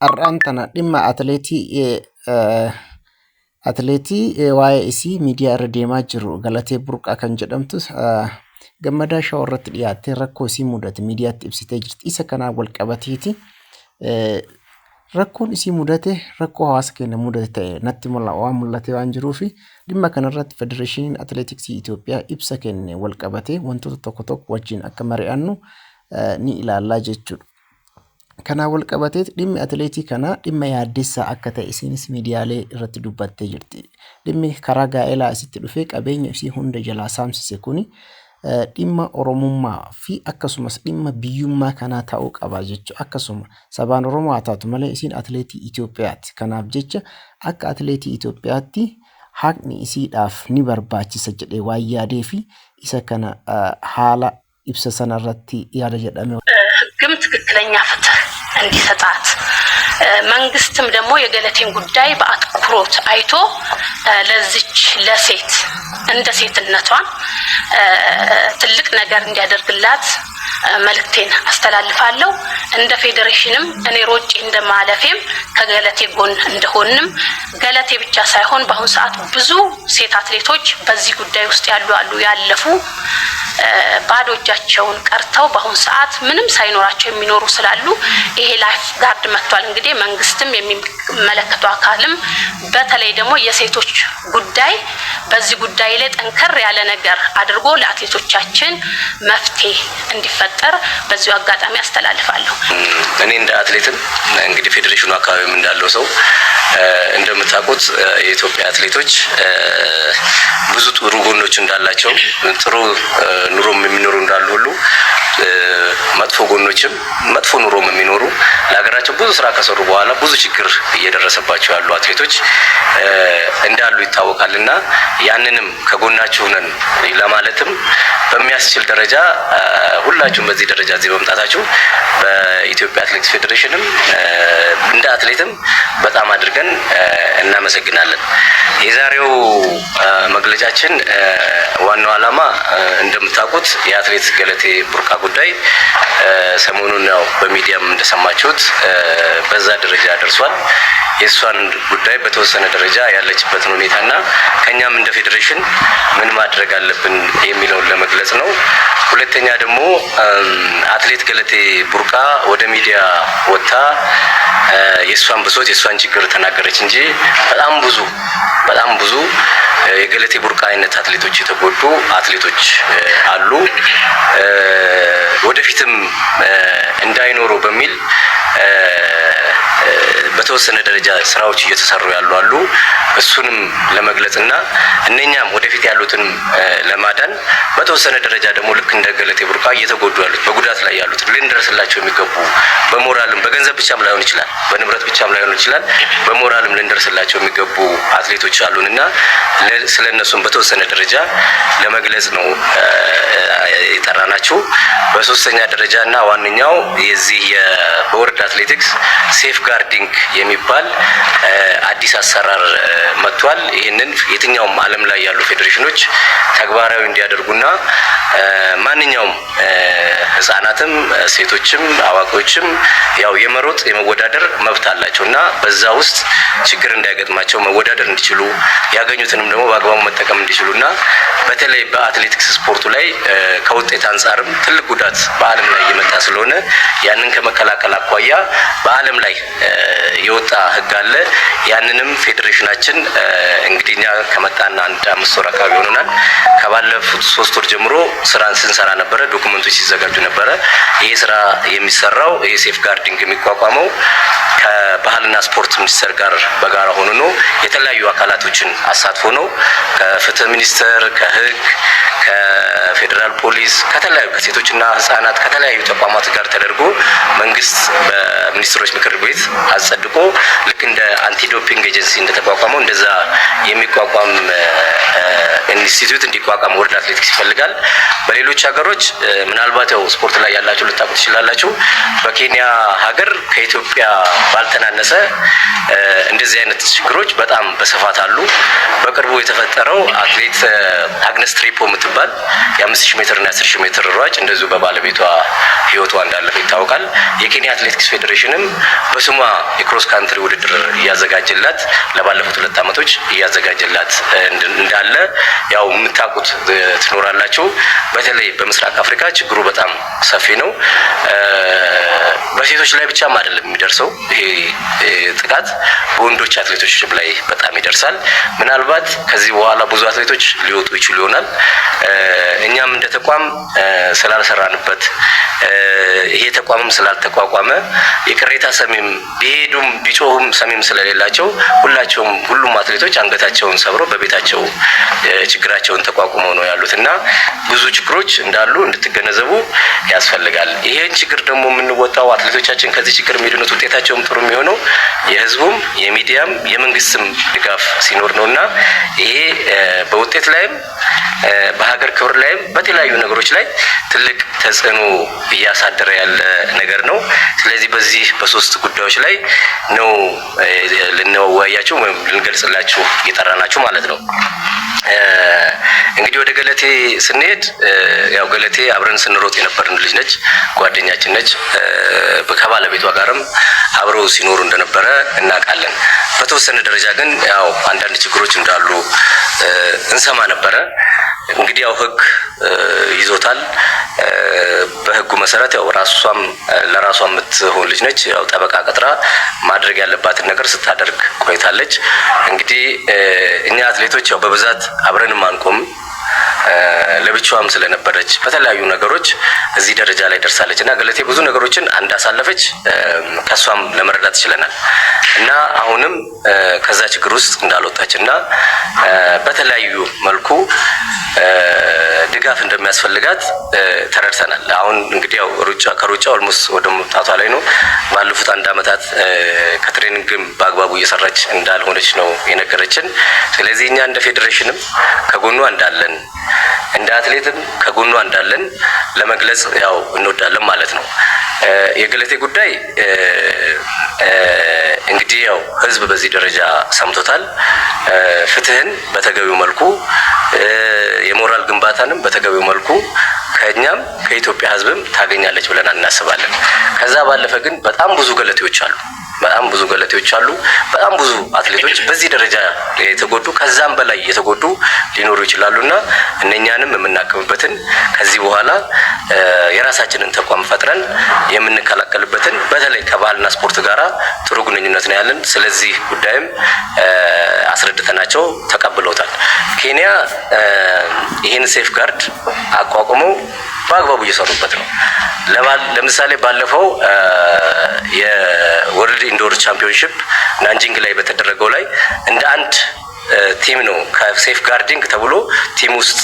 har'aan tana dhimma atileetii waa'ee isii miidiyaa irra deemaa jiru Galatee Burqaa kan jedhamtu gammadaa shawaa irratti dhiyaattee rakkoo isii mudate miidiyaatti ibsitee jirti. Isa kanaan wal qabateeti rakkoon isii mudate rakkoo hawaasa keenya mudate ta'e natti mul'ate waan jiruufi dhimma kanarratti Federeeshiniin Atileetiksii Itoophiyaa ibsa kenne wal qabatee wantoota tokko tokko wajjin akka mari'annu ni ilaallaa jechuudha. Kana wal qabatee dhimmi atileetii kana dhimma yaaddessaa akka ta'e isinis miidiyaalee irratti dubbattee jirti. Dhimmi karaa gaa'elaa isitti dhufee qabeenya isii hunda jalaa saamsise kuni dhimma oromummaa fi akkasumas dhimma biyyummaa kanaa ta'uu qaba jechuudha. Akkasuma sabaan Oromoo haa taatu malee isiin atileetii Itoophiyaati. Kanaaf jecha akka atileetii Itoophiyaatti haqni isiidhaaf ni barbaachisa jedhee waan yaadee fi isa kana haala ibsa sanarratti yaada jedhame ህግም ትክክለኛ ፍትህ እንዲሰጣት መንግስትም ደግሞ የገለቴን ጉዳይ በአትኩሮት አይቶ ለዚች ለሴት እንደ ሴትነቷን ትልቅ ነገር እንዲያደርግላት መልክቴን አስተላልፋለሁ። እንደ ፌዴሬሽንም እኔ ሮጪ እንደማለፌም ከገለቴ ጎን እንደሆንም ገለቴ ብቻ ሳይሆን በአሁን ሰዓት ብዙ ሴት አትሌቶች በዚህ ጉዳይ ውስጥ ያለፉ ባዶ እጃቸውን ቀርተው በአሁን ሰዓት ምንም ሳይኖራቸው የሚኖሩ ስላሉ ይሄ ላይፍ ጋርድ መጥቷል። እንግዲህ መንግስትም የሚመለከተው አካልም በተለይ ደግሞ የሴቶች ጉዳይ በዚህ ጉዳይ ላይ ጠንከር ያለ ነገር አድርጎ ለአትሌቶቻችን መፍትሄ እንዲፈጠር በዚሁ አጋጣሚ አስተላልፋለሁ። እኔ እንደ አትሌትም እንግዲህ ፌዴሬሽኑ አካባቢም እንዳለው ሰው እንደምታውቁት የኢትዮጵያ አትሌቶች ብዙ ጥሩ ጎኖች እንዳላቸው ጥሩ ኑሮም የሚኖሩ እንዳሉ ሁሉ መጥፎ ጎኖችም መጥፎ ኑሮም የሚኖሩ ለሀገራቸው ብዙ ስራ ከሰሩ በኋላ ብዙ ችግር እየደረሰባቸው ያሉ አትሌቶች እንዳሉ ይታወቃልና ያንንም ከጎናቸው ነን ለማለትም በሚያስችል ደረጃ ሁላችሁም በዚህ ደረጃ እዚህ በመምጣታችሁ በኢትዮጵያ አትሌቲክስ ፌዴሬሽንም እንደ አትሌትም በጣም አድርገን እናመሰግናለን። የዛሬው መግለጫችን ዋናው ዓላማ እንደምታውቁት የአትሌት ገለቴ ቡርቃ ጉዳይ ሰሞኑን ያው በሚዲያም እንደሰማችሁት በዛ ደረጃ ደርሷል። የሷን ጉዳይ በተወሰነ ደረጃ ያለችበትን ሁኔታና ከኛም እንደ ፌዴሬሽን ምን ማድረግ አለብን የሚለውን ለመግለጽ ነው። ሁለተኛ ደግሞ አትሌት ገለቴ ቡርቃ ወደ ሚዲያ ወጣ የሷን ብሶት የሷን ችግር ተናገረች እንጂ በጣም ብዙ የገለቴ ቡርቃ አይነት አትሌቶች የተጎዱ አትሌቶች አሉ። ወደፊትም እንዳይኖሩ በሚል በተወሰነ ደረጃ ስራዎች እየተሰሩ ያሉ እሱንም ለመግለጽና እነኛም ወደፊት ያሉትን ለማዳን በተወሰነ ደረጃ ደግሞ ልክ እንደ ገለቴ ቡርቃ እየተጎዱ ያሉት በጉዳት ላይ ያሉት ልንደርስላቸው የሚገቡ በሞራልም በገንዘብ ብቻም ላይሆን ይችላል በንብረት ብቻም ላይሆን ይችላል በሞራልም ልንደርስላቸው የሚገቡ አትሌቶች አሉንና ስለነሱም በተወሰነ ደረጃ ለመግለጽ ነው የጠራናችሁ። በሶስተኛ ደረጃና ዋንኛው የዚህ የወርልድ አትሌቲክስ ሴፍ ጋርዲንግ የሚባል አዲስ አሰራር መጥቷል። ይሄንን የትኛውም ዓለም ላይ ያሉ ፌዴሬሽኖች ተግባራዊ እንዲያደርጉና ማንኛውም ህፃናትም ሴቶችም አዋቂዎችም ያው የመሮጥ የመወዳደር መብት አላቸውና በዛ ውስጥ ችግር እንዳይገጥማቸው መወዳደር እንዲችሉ ያገኙትንም ደግሞ በአግባቡ መጠቀም እንዲችሉና በተለይ በአትሌቲክስ ስፖርቱ ላይ ከውጤት አንፃርም ትልቅ ጉዳት በዓለም ላይ እየመጣ ስለሆነ ያንን ከመከላከል አኳያ በዓለም ላይ የወጣ ህግ አለ። ያንንም ፌዴሬሽናችን እንግዲህኛ ከመጣና አንድ 5 ወር አካባቢ ሆኖናል። ከባለፉት 3 ወር ጀምሮ ስራን ስንሰራ ነበር፣ ዶክመንቶች ሲዘጋጁ ነበር። ይሄ ስራ የሚሰራው ይሄ ሴፍ ጋርዲንግ የሚቋቋመው ከባህልና ስፖርት ሚኒስቴር ጋር በጋራ ሆኖ ነው። የተለያዩ አካላቶችን አሳትፎ ነው። ከፍትህ ሚኒስቴር፣ ከህግ፣ ከፌደራል ፖሊስ፣ ከተለያዩ ከሴቶችና ህፃናት ከተለያዩ ተቋማት ጋር ተደርጎ መንግስት በሚኒስትሮች ምክር ቤት አጸድቆ ልክ እንደ አንቲ አንቲ ዶፒንግ ኤጀንሲ እንደተቋቋመው እንደዛ የሚቋቋም ኢንስቲትዩት እንዲቋቋም ወርልድ አትሌቲክስ ይፈልጋል። በሌሎች ሀገሮች ምናልባት ያው ስፖርት ላይ ያላችሁ ልታውቁ ትችላላችሁ። በኬንያ ሀገር ከኢትዮጵያ ባልተናነሰ እንደዚህ አይነት ችግሮች በጣም በስፋት አሉ። በቅርቡ የተፈጠረው አትሌት አግነስ ትሪፖ የምትባል የ5000 ሜትር እና 10000 ሜትር ሯጭ እንደዚሁ በባለቤቷ ህይወቷ እንዳለፈ ይታወቃል። የኬንያ አትሌቲክስ ፌዴሬሽንም በስሟ የክሮስ ካንትሪ ውድድር እያዘጋጀላት ለባለፉት 2 ዓመቶች እያዘጋጀላት እንዳለ ያው የምታውቁት ትኖራላችሁ። በተለይ በምስራቅ አፍሪካ ችግሩ በጣም ሰፊ ነው። በሴቶች ላይ ብቻም አይደለም የሚደርሰው ይሄ ጥቃት፣ በወንዶች አትሌቶች ላይ በጣም ይደርሳል። ምናልባት ከዚህ በኋላ ብዙ አትሌቶች ሊወጡ ይችሉ ይሆናል። እኛም እንደ ተቋም ስላልሰራንበት ይሄ ተቋምም ስላልተቋቋመ የቅሬታ ሰሚም ቢሄዱም ቢጮሁም ሰሚም ስለሌላቸው ሁሉም አትሌቶች አንገታቸውን ሰብሮ በቤታቸው ችግራቸውን ተቋቁመው ነው ያሉትና ብዙ ችግሮች እንዳሉ እንድትገነዘቡ ያስፈልጋል። ይሄን ችግር ደግሞ የምንወጣው አትሌቶቻችን ከዚህ ችግር የሚድኑት ውጤታቸውም ጥሩ የሚሆነው የህዝቡም የሚዲያም የመንግስትም ድጋፍ ሲኖር ነውና ይሄ በውጤት ላይም በሀገር ክብር ላይም በተለያዩ ነገሮች ላይ ትልቅ ተጽዕኖ እያሳደረ ያለ ነገር ነው። ስለዚህ በዚህ በሶስት ጉዳዮች ላይ ነው ልንወያያችሁ ወይም ልንገልጽላችሁ የጠራናችሁ ማለት ነው። እንግዲህ ወደ ገለቴ ስንሄድ ያው ገለቴ አብረን ስንሮጥ የነበርን ልጅ ነች፣ ጓደኛችን ነች። ከባለቤቷ ጋርም አብረው ሲኖሩ እንደነበረ እናውቃለን። በተወሰነ ደረጃ ግን ያው አንዳንድ ችግሮች እንዳሉ እንሰማ ነበረ። እንግዲህ ያው ህግ ይዞታል። በህጉ መሰረት ያው ለራሷ የምትሆን ልጅ ነች። ያው ጠበቃ ቀጥራ ማድረግ ያለባትን ነገር ስታደርግ ቆይታለች። እንግዲህ እኛ አትሌቶች ያው በብዛት አብረንም አንቆም ለብቻዋም ስለነበረች በተለያዩ ነገሮች እዚህ ደረጃ ላይ ደርሳለች እና ገለቴ ብዙ ነገሮችን እንዳሳለፈች ከሷም ለመረዳት ይችላል እና አሁንም ከዛ ችግር ውስጥ እንዳልወጣችና በተለያዩ መልኩ ድጋፍ እንደሚያስፈልጋት ተረድተናል። አሁን እንግዲህ ያው ከሩጫ ኦልሞስት ወደ መውጣቷ ላይ ነው። ባለፉት 1 ዓመታት ከትሬኒንግም በአግባቡ እየሰራች እንዳልሆነች ነው የነገረችን። ስለዚህ እኛ እንደ ፌዴሬሽንም ከጎኗ እንዳለን እንደ አትሌትም ከጎኗ እንዳለን ለመግለጽ ያው እንወዳለን ማለት ነው። የገለቴ ጉዳይ እንግዲህ ያው ህዝብ በዚህ ደረጃ ሰምቶታል። ፍትህን በተገቢው መልኩ የሞራል ግንባታንም በተገቢው መልኩ ከኛም ከኢትዮጵያ ህዝብም ታገኛለች ብለን እናስባለን። ከዛ ባለፈ ግን በጣም ብዙ ገለቴዎች አሉ። በጣም ብዙ አትሌቶች በዚህ ደረጃ የተጎዱ ከዛም በላይ የተጎዱ ሊኖሩ ይችላሉና እነኛንም የምናከምበትን ከዚህ በኋላ የራሳችንን ተቋም ፈጥረን የምንከላከልበትን በተለይ ከባህልና ስፖርት ጋራ ጥሩ ግንኙነት ነው ያለን። ስለዚህ ጉዳይም አስረድተናቸው ተቀብለውታል። ኬንያ ይህን ሴፍ ጋርድ አቋቁመው በአግባቡ እየሰሩበት ነው። ለምሳሌ ባለፈው የወርልድ ኢንዶር ቻምፒዮንሺፕ ናንጂንግ ላይ በተደረገው ላይ እንደ አንድ ቲም ነው ከሴፍ ጋርዲንግ ተብሎ ቲም ውስጥ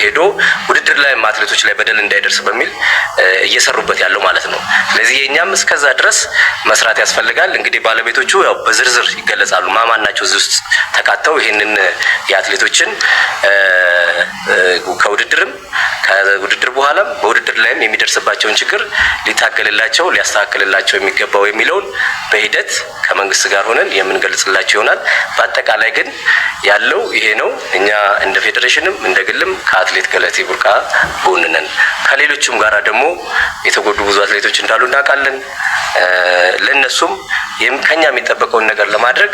ሄዶ ውድድር ላይ አትሌቶች ላይ በደል እንዳይደርስ በሚል እየሰሩበት ያለው ማለት ነው። ስለዚህ የኛም እስከዛ ድረስ መስራት ያስፈልጋል። እንግዲህ ባለቤቶቹ ያው በዝርዝር ይገለጻሉ ማማን ናቸው እዚህ ውስጥ ተካተው ይሄንን የአትሌቶችን ከውድድር በኋላም በውድድር ላይም የሚደርስባቸውን ችግር ሊታገልላቸው ሊያስተካክልላቸው የሚገባው የሚለውን በሂደት ከመንግስት ጋር ሆነን የምንገልጽላቸው ይሆናል። በአጠቃላይ ግን ያለው ይሄ ነው። እኛ እንደ ፌዴሬሽንም እንደ ግልም ከአትሌት ገለቴ ቡርቃ ጎን ነን። ከሌሎችም ጋራ ደግሞ የተጎዱ ብዙ አትሌቶች እንዳሉ እናውቃለን። ለነሱም ከኛ የሚጠበቀውን ነገር ለማድረግ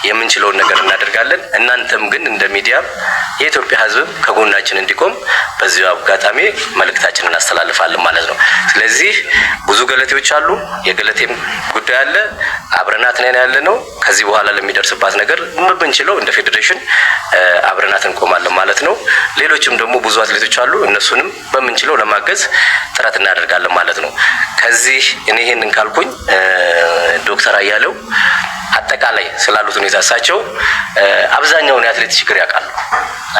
የምንችለውን ነገር እናደርጋለን። እናንተም ግን እንደ ሚዲያ የኢትዮጵያ ሕዝብ ከጎናችን እንዲቆም በዚሁ አጋጣሚ መልእክታችንን እናስተላልፋለን ማለት ነው። ስለዚህ ብዙ ገለቴዎች አሉ። የገለቴም ጉዳይ አለ። አብረናት ነን ያለ ነው። ከዚህ በኋላ ለሚደርስባት ነገር ምንችለው እንደ ፌዴሬሽን አብረናት እንቆማለን ማለት ነው። ሌሎችም ደግሞ ብዙ አትሌቶች አሉ። እነሱንም በምንችለው ለማገዝ ጥረት እናደርጋለን ማለት ነው። ከዚህ እኔ ይሄንን ካልኩኝ ዶክተር አያሌው አጠቃላይ ስላሉት ሁኔታ እሳቸው አብዛኛውን የአትሌት ችግር ያውቃሉ።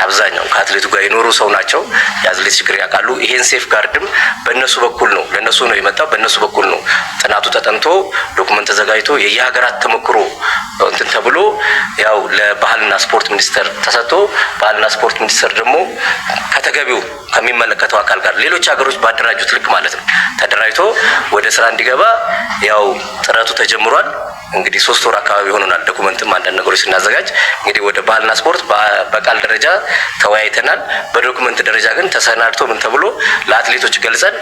አብዛኛው ከአትሌቱ ጋር የኖሩ ሰው ናቸው። የአትሌት ችግር ያውቃሉ። ይሄን ሴፍ ጋርድም በእነሱ በኩል ነው ለነሱ ነው የመጣው። በእነሱ በኩል ነው ጥናቱ ተጠንቶ ዶክመንት ተዘጋጅቶ የየሀገራት ተሞክሮ እንትን ተብሎ ያው ለባህልና ስፖርት ሚኒስቴር ተሰጥቶ ባህልና ስፖርት ሚኒስቴር ደግሞ ከተገቢው ከሚመለከተው አካል ጋር ሌሎች ሀገሮች ባደራጁት ልክ ማለት ነው ተደራጅቶ ወደ ስራ እንዲገባ ያው ጥረቱ ተጀምሯል። እንግዲህ 3 ወር አካባቢ ሆኖናል። ዶክመንትም አንዳንድ ነገሮች ስናዘጋጅ እንግዲህ ወደ ባህልና ስፖርት በቃል ደረጃ ተወያይተናል። በዶክመንት ደረጃ ግን ተሰናድቶ ምን ተብሎ ለአትሌቶች ገልጸን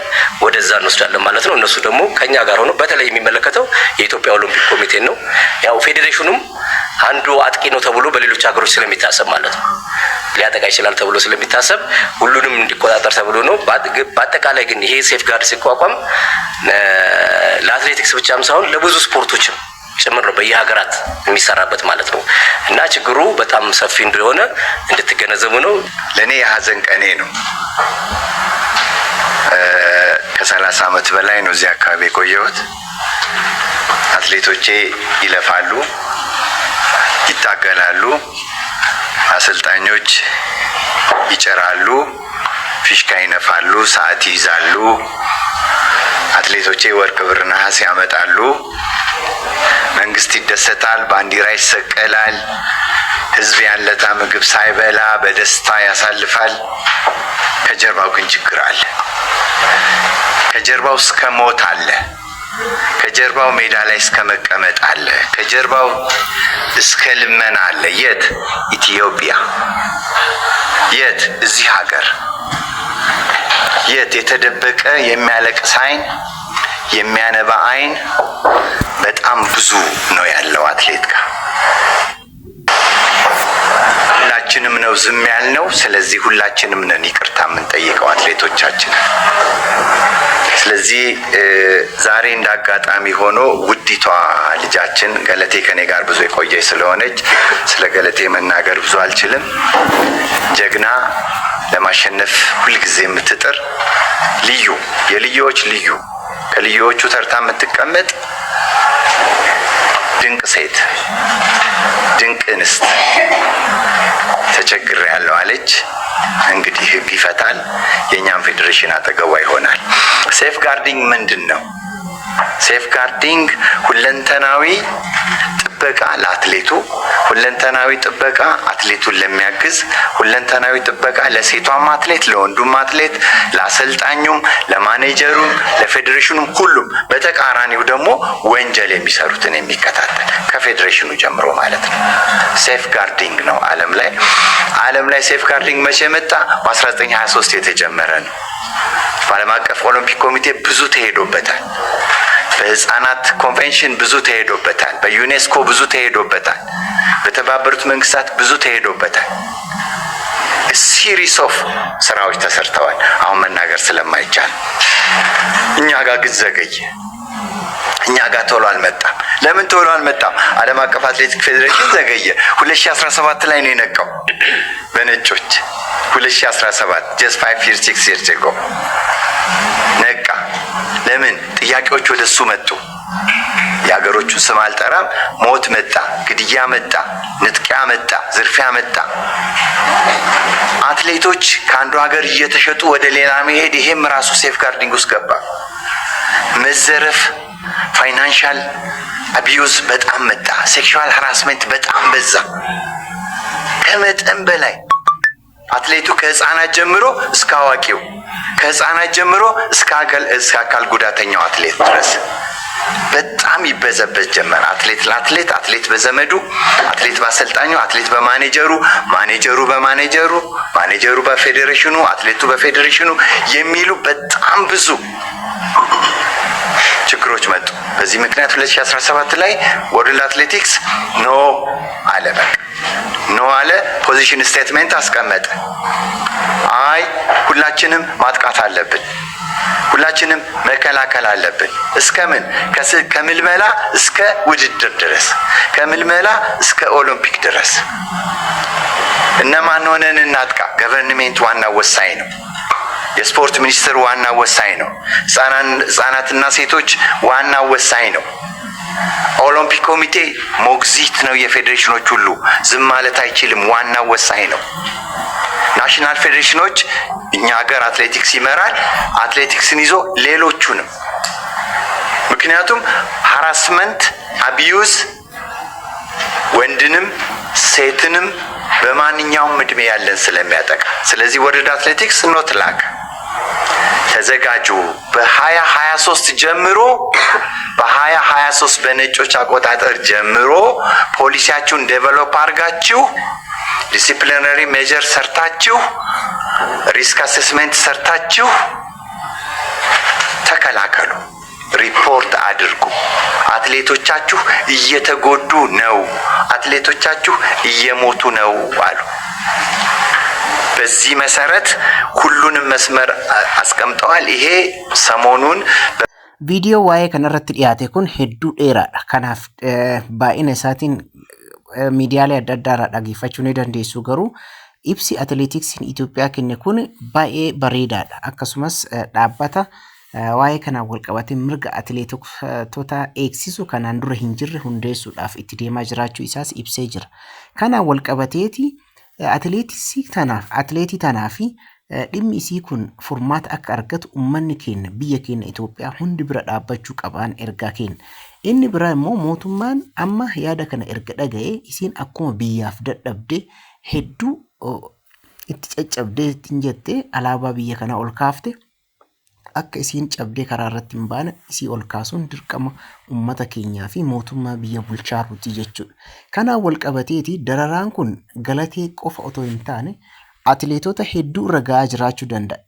ወደዛ እንወስዳለን ማለት ነው። እነሱ ደግሞ ከኛ ጋር ሆኖ በተለይ የሚመለከተው የኢትዮጵያ ኦሎምፒክ ኮሚቴ ነው። ያው ፌዴሬሽኑም አንዱ አጥቂ ነው ተብሎ በሌሎች ሀገሮች ስለሚታሰብ ማለት ነው ሊያጠቃ ይችላል ተብሎ ስለሚታሰብ ሁሉንም እንዲቆጣጠር ተብሎ ነው። በአጠቃላይ ግን ይሄ ሴፍ ጋርድ ሲቋቋም ለአትሌቲክስ ብቻም ሳይሆን ለብዙ ስፖርቶችም ጭምር ነው በየሀገራት የሚሰራበት ማለት ነው። እና ችግሩ በጣም ሰፊ እንደሆነ እንድትገነዘቡ ነው። ለኔ የሀዘን ቀኔ ነው። ከ30 ዓመት በላይ ነው እዚህ አካባቢ የቆየሁት። አትሌቶቼ ይለፋሉ፣ ይታገላሉ፣ አሰልጣኞች ይጨራሉ፣ ፊሽካ ይነፋሉ፣ ሰዓት ይይዛሉ። አትሌቶቼ ወርቅ፣ ብር፣ ነሐስ ያመጣሉ። መንግስት ይደሰታል፣ ባንዲራ ይሰቀላል። ህዝብ ያለታ ምግብ ሳይበላ በደስታ ያሳልፋል። ከጀርባው ግን ችግር አለ። ከጀርባው እስከ ሞት አለ። ከጀርባው ሜዳ ላይ እስከ መቀመጥ አለ። ከጀርባው እስከ ልመና አለ። የት? ኢትዮጵያ። የት? እዚህ ሀገር። የት? የተደበቀ የሚያለቅስ አይን፣ የሚያነባ አይን በጣም ብዙ ነው ያለው አትሌት ጋር። ሁላችንም ነው ዝም ያልነው። ስለዚህ ሁላችንም ነን ይቅርታ የምንጠይቀው አትሌቶቻችን። ስለዚህ ዛሬ እንዳጋጣሚ ሆኖ ውዲቷ ልጃችን ገለቴ ከኔ ጋር ብዙ የቆየች ስለሆነች ስለ ገለቴ መናገር ብዙ አልችልም። ጀግና፣ ለማሸነፍ ሁልጊዜ የምትጥር ልዩ፣ የልዩዎች ልዩ፣ ከልዩዎቹ ተርታ የምትቀመጥ ድንቅ ሴት፣ ድንቅ እንስት ተቸግሬ ያለው አለች። እንግዲህ ህግ ይፈታል። የኛም ፌዴሬሽን አጠገቧ ይሆናል። ሴፍ ጋርዲንግ ምንድን ነው? ሴፍ ጋርዲንግ ሁለንተናዊ ጥበቃ ለአትሌቱ፣ ሁለንተናዊ ጥበቃ አትሌቱን ለሚያግዝ፣ ሁለንተናዊ ጥበቃ ለሴቷም አትሌት፣ ለወንዱም አትሌት፣ ለአሰልጣኙም፣ ለማኔጀሩም፣ ለፌዴሬሽኑም ሁሉም። በተቃራኒው ደግሞ ወንጀል የሚሰሩትን የሚከታተል ከፌዴሬሽኑ ጀምሮ ማለት ነው። ሴፍ ጋርዲንግ ነው ዓለም ላይ ሴፍ ጋርዲንግ መቼ መጣ? በ1923 የተጀመረ ነው። በዓለም አቀፍ ኦሎምፒክ ኮሚቴ ብዙ ተሄዶበታል። በህፃናት ኮንቬንሽን ብዙ ተሄዶበታል። በዩኔስኮ ብዙ ተሄዶበታል። በተባበሩት መንግስታት ብዙ ተሄዶበታል። ሲሪስ ኦፍ ስራዎች ተሰርተዋል። አሁን መናገር ስለማይቻል እኛ ጋር ግን ዘገየ። እኛ ጋር ቶሎ አልመጣም። ለምን ቶሎ አልመጣም? ዓለም አቀፍ አትሌቲክ ፌዴሬሽን ዘገየ። 2017 ላይ ነው የነቃው በነጮች 2017 just 5 years 6 years ago ነቃ። ለምን? ጥያቄዎች ወደሱ መጡ። የሀገሮቹን ስም አልጠራም። ሞት መጣ፣ ግድያ መጣ፣ ንጥቂያ መጣ፣ ዝርፊያ መጣ። አትሌቶች ከአንዱ ሀገር እየተሸጡ ወደ ሌላ መሄድ፣ ይሄም ራሱ ሴፍ ጋርዲንግ ውስጥ ገባ። መዘረፍ፣ ፋይናንሻል አቢዩዝ በጣም መጣ። ሴክሹዋል ሃራስመንት በጣም በዛ ከመጠን በላይ። አትሌቱ ከህፃናት ጀምሮ እስከ አዋቂው፣ ከህፃናት ጀምሮ እስከ አካል ጉዳተኛው አትሌት ድረስ በጣም ይበዘበዝ ጀመር። አትሌት ለአትሌት፣ አትሌት በዘመዱ፣ አትሌት በአሰልጣኙ፣ አትሌት በማኔጀሩ፣ ማኔጀሩ በማኔጀሩ፣ ማኔጀሩ በፌዴሬሽኑ፣ አትሌቱ በፌዴሬሽኑ የሚሉ በጣም ብዙ ችግሮች መጡ። በዚህ ምክንያት 2017 ላይ ወርልድ አትሌቲክስ ኖ አለ። በቃ ኖ አለ። ፖዚሽን ስቴትመንት አስቀመጠ። አይ ሁላችንም ማጥቃት አለብን፣ ሁላችንም መከላከል አለብን። እስከምን? ከምልመላ እስከ ውድድር ድረስ፣ ከምልመላ እስከ ኦሎምፒክ ድረስ። እነማን ሆነን እናጥቃ? ገቨርንሜንት ዋና ወሳኝ ነው። የስፖርት ሚኒስትር ዋና ወሳኝ ነው። ህጻናትና ሴቶች ዋና ወሳኝ ነው። ኦሎምፒክ ኮሚቴ ሞግዚት ነው። የፌዴሬሽኖች ሁሉ ዝም ማለት አይችልም። ዋና ወሳኝ ነው። ናሽናል ፌዴሬሽኖች፣ እኛ ሀገር አትሌቲክስ ይመራል። አትሌቲክስን ይዞ ሌሎቹንም፣ ምክንያቱም ሃራስመንት፣ አቢዩዝ፣ ወንድንም ሴትንም በማንኛውም እድሜ ያለን ስለሚያጠቃ ስለዚህ ወርልድ አትሌቲክስ ኖት ላክ ተዘጋጁ። በ2023 ጀምሮ በ2023 በነጮች አቆጣጠር ጀምሮ ፖሊሲያችሁን ዴቨሎፕ አድርጋችሁ ዲሲፕሊነሪ ሜጀር ሰርታችሁ ሪስክ አሴስመንት ሰርታችሁ ተከላከሉ፣ ሪፖርት አድርጉ። አትሌቶቻችሁ እየተጎዱ ነው፣ አትሌቶቻችሁ እየሞቱ ነው አሉ። በዚህ መሰረት ሁሉንም መስመር አስቀምጠዋል። ይሄ ሰሞኑን ቪዲዮ ዋዬ ከነረት ዲያቴ ኩን ሄዱ ዴራዳ ከናፍ ባኢነ ሳቲን ሚዲያ ላይ አዳዳራ ዳጊፋችሁ ነው ደንዴሱ ገሩ ኢፕሲ አትሌቲክስን ኢትዮጵያ ከነ ኩን ባኤ በሬዳዳ አከሱመስ ዳባታ ዋዬ ከና ወልቀባቴ ምርጋ አትሌቶታ ኤክሲሱ ከናን ዱረ ሂንጅር ሁንዴሱ ዳፍ ኢትዲማ ጅራችሁ ኢሳስ ኢፕሴ ጅር ከና ወልቀባቴቲ አትሌቲ ተናፊ dhimmi isii kun furmaata akka argatu ummanni keenya biyya keenya Itoophiyaa hundi bira dhaabbachuu qaban ergaa keenya. Inni bira immoo mootummaan amma yaada kana erga dhaga'ee isiin akkuma biyyaaf dadhabdee hedduu itti caccabdee ittiin jettee alaabaa biyya kana ol kaafte akka isiin cabdee karaa irratti hin baane isii ol kaasuun dirqama ummata keenyaa fi mootummaa biyya bulchaaruuti jechuudha. Kanaan wal qabateeti dararaan kun galatee qofa otoo hin taane atleetota hedduu irra ga'aa jiraachuu danda'a.